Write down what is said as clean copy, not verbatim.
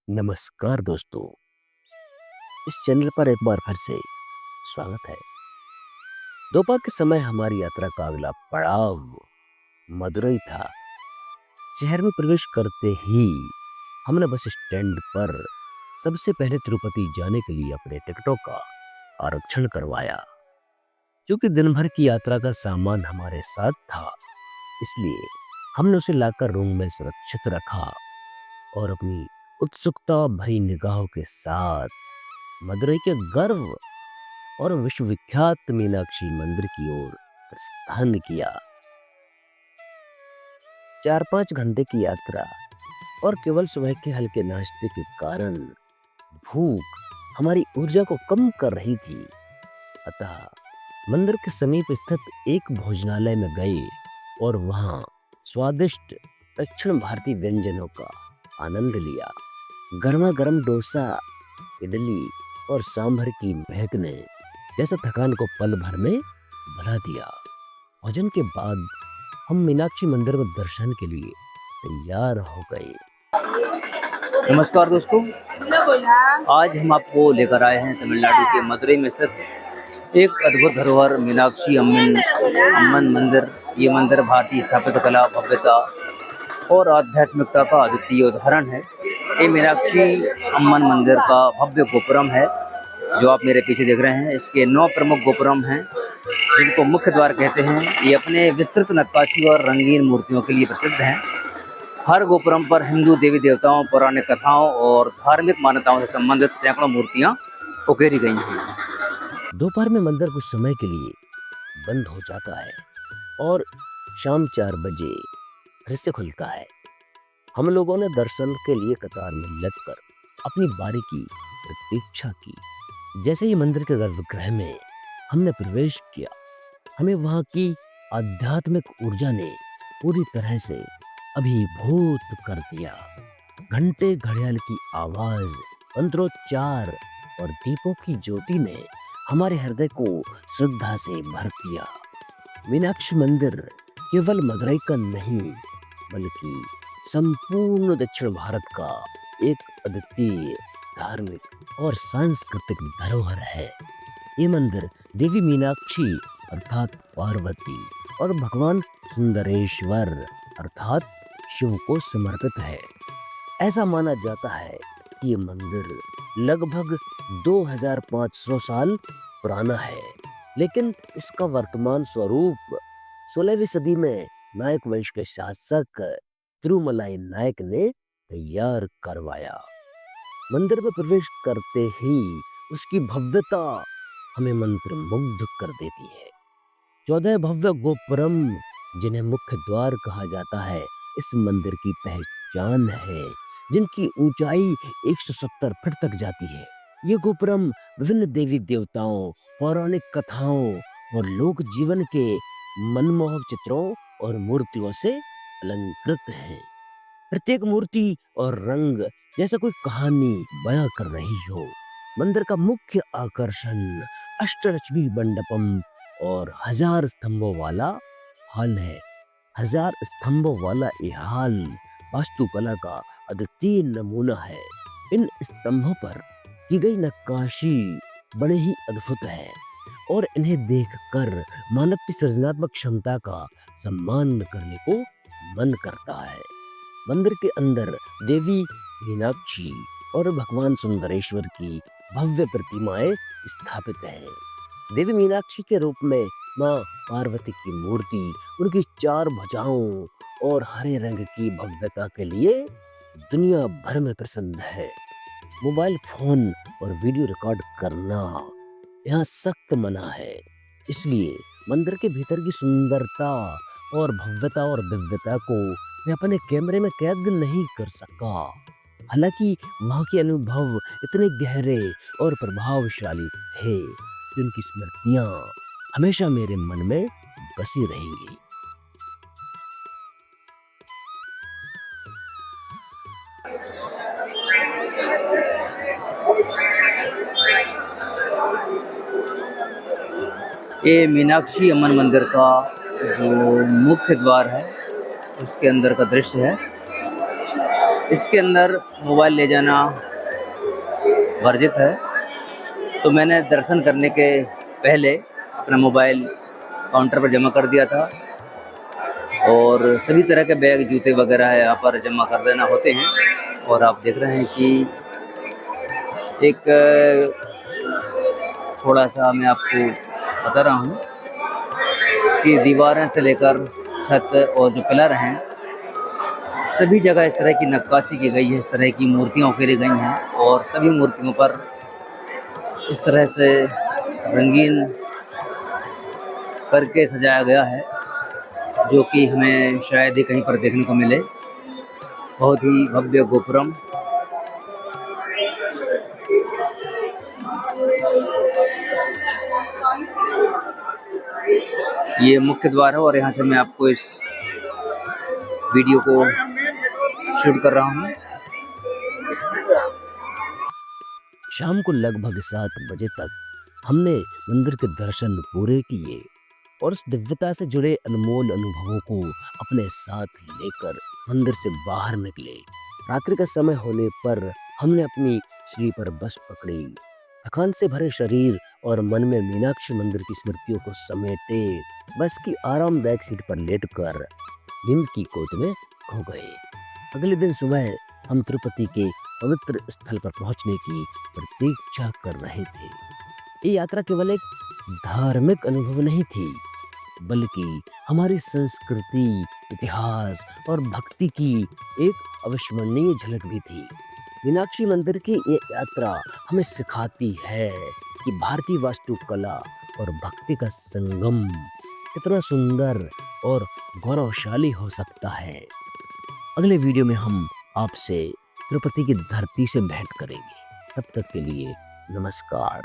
नमस्कार दोस्तों। इस चैनल पर एक बार फिर से स्वागत है। दोपहर के समय हमारी यात्रा का अगला पड़ाव मदुरई था। शहर में प्रवेश करते ही हमने बस स्टैंड पर सबसे पहले तिरुपति जाने के लिए अपने टिकटों का आरक्षण करवाया। क्योंकि दिन भर की यात्रा का सामान हमारे साथ था, इसलिए हमने उसे लाकर रूम में सुरक्षित रखा और अपनी उत्सुकता भरी निगाहों के साथ मदुरई के गर्व और विश्वविख्यात मीनाक्षी मंदिर की ओर प्रस्थान किया। 4-5 घंटे की यात्रा और केवल सुबह के हल्के नाश्ते के कारण भूख हमारी ऊर्जा को कम कर रही थी। अतः मंदिर के समीप स्थित एक भोजनालय में गए और वहां स्वादिष्ट दक्षिण भारतीय व्यंजनों का आनंद लिया। गर्मा गर्म डोसा, इडली और सांभर की महक ने जैसे थकान को पल भर में भुला दिया। भोजन के बाद हम मीनाक्षी मंदिर में दर्शन के लिए तैयार हो गए। नमस्कार दोस्तों, आज हम आपको लेकर आए हैं तमिलनाडु के मदुरई में स्थित एक अद्भुत धरोहर मीनाक्षी अम्मन मंदिर। ये मंदिर भारतीय स्थापत्य कला, भव्यता और आध्यात्मिकता का अद्वितीय उदाहरण है। ये मीनाक्षी अम्मन मंदिर का भव्य गोपुरम है जो आप मेरे पीछे देख रहे हैं। इसके 9 प्रमुख गोपुरम हैं जिनको मुख्य द्वार कहते हैं। ये अपने विस्तृत नक्काशी और रंगीन मूर्तियों के लिए प्रसिद्ध हैं। हर गोपुरम पर हिंदू देवी देवताओं, पौराणिक कथाओं और धार्मिक मान्यताओं से संबंधित सैकड़ों मूर्तियां उकेरी गई हैं। दोपहर में मंदिर कुछ समय के लिए बंद हो जाता है और शाम 4 बजे फिर से खुलता है। हम लोगों ने दर्शन के लिए कतार में लगकर अपनी बारी की प्रतीक्षा की। जैसे ही मंदिर के गर्भगृह में हमने प्रवेश किया, हमें वहां की आध्यात्मिक ऊर्जा ने पूरी तरह से अभिभूत कर दिया। घंटे, घड़ियाल की आवाज, मंत्रोच्चार और दीपों की ज्योति ने हमारे हृदय को श्रद्धा से भर दिया। मीनाक्षी मंदिर केवल मदुरई का नहीं, बल्कि संपूर्ण दक्षिण भारत का एक अद्वितीय धार्मिक और सांस्कृतिक धरोहर है। ये मंदिर देवी मीनाक्षी अर्थात पार्वती और भगवान सुंदरेश्वर अर्थात शिव को समर्पित है। ऐसा माना जाता है कि ये मंदिर लगभग 2500 साल पुराना है, लेकिन इसका वर्तमान स्वरूप 16वीं सदी में नायक वंश के शासक तिरुमलाई नायक ने तैयार करवाया। मंदिर में प्रवेश करते ही उसकी भव्यता हमें मंत्रमुग्ध कर देती है। 14 भव्य गोपुरम, जिन्हें मुख्य द्वार कहा जाता है, इस मंदिर की पहचान है, जिनकी ऊंचाई 170 फीट तक जाती है। ये गोपुरम विभिन्न देवी देवताओं, पौराणिक कथाओं और लोक जीवन के मनमोहक चित्रों और मूर्तियों से अलंकृत हैं। प्रत्येक मूर्ति और रंग जैसे कोई कहानी बयां कर रही हो। मंदिर का मुख्य आकर्षण अष्टलक्ष्मी मंडपम और 1000 स्तंभों वाला हॉल है। 1000 स्तंभों वाला ये हॉल वास्तुकला का अद्वितीय नमूना है। इन स्तंभों पर की गई नक्काशी बड़े ही अद्भुत है और इन्हें देखकर मानव की सृजनात्मक क्षमता का सम्मान करने को मन करता है। मंदिर के अंदर देवी मीनाक्षी और भगवान सुंदरेश्वर की भव्य प्रतिमाएं स्थापित हैं। देवी मीनाक्षी के रूप में मां पार्वती की मूर्ति उनकी 4 भुजाओं और हरे रंग की भव्यता के लिए दुनिया भर में प्रसिद्ध है। मोबाइल फोन और वीडियो रिकॉर्ड करना यहाँ सख्त मना है, इसलिए मंदिर के भीतर की सुंदरता और भव्यता और दिव्यता को मैं अपने कैमरे में कैद नहीं कर सका। हालांकि वहाँ के अनुभव इतने गहरे और प्रभावशाली थे कि उनकी स्मृतियाँ हमेशा मेरे मन में बसी रहेंगी। ये मीनाक्षी अम्मन मंदिर का जो मुख्य द्वार है उसके अंदर का दृश्य है। इसके अंदर मोबाइल ले जाना वर्जित है, तो मैंने दर्शन करने के पहले अपना मोबाइल काउंटर पर जमा कर दिया था और सभी तरह के बैग, जूते वगैरह यहाँ पर जमा कर देना होते हैं। और आप देख रहे हैं कि एक थोड़ा-सा मैं आपको बता रहा हूँ कि दीवारें से लेकर छत और जो पिलर हैं, सभी जगह इस तरह की नक्काशी की गई है, इस तरह की मूर्तियाँ उकेरी गई हैं और सभी मूर्तियों पर इस तरह से रंगीन करके सजाया गया है, जो कि हमें शायद ही कहीं पर देखने को मिले। बहुत ही भव्य गोपुरम। ये मुख्य द्वार है और यहाँ से मैं आपको इस वीडियो को शूट कर रहा हूँ। शाम को लगभग 7 बजे तक हमने मंदिर के दर्शन पूरे किए और उस दिव्यता से जुड़े अनमोल अनुभवों को अपने साथ लेकर मंदिर से बाहर निकले। रात्रि का समय होने पर हमने अपनी स्लीपर बस पकड़ी। थकान से भरे शरीर और मन में मीनाक्षी मंदिर की स्मृतियों को समेटे बस की आरामदायक सीट पर लेटकर नींद की गोद में खो गए। अगले दिन सुबह हम तिरुपति के पवित्र स्थल पर पहुंचने की प्रतीक्षा कर रहे थे। ये यात्रा केवल एक धार्मिक अनुभव नहीं थी, बल्कि हमारी संस्कृति, इतिहास और भक्ति की एक अविस्मरणीय झलक भी थी। मीनाक्षी मंदिर की ये यात्रा हमें सिखाती है कि भारतीय वास्तुकला और भक्ति का संगम कितना सुंदर और गौरवशाली हो सकता है। अगले वीडियो में हम आपसे तिरुपति की धरती से भेंट करेंगे। तब तक के लिए नमस्कार।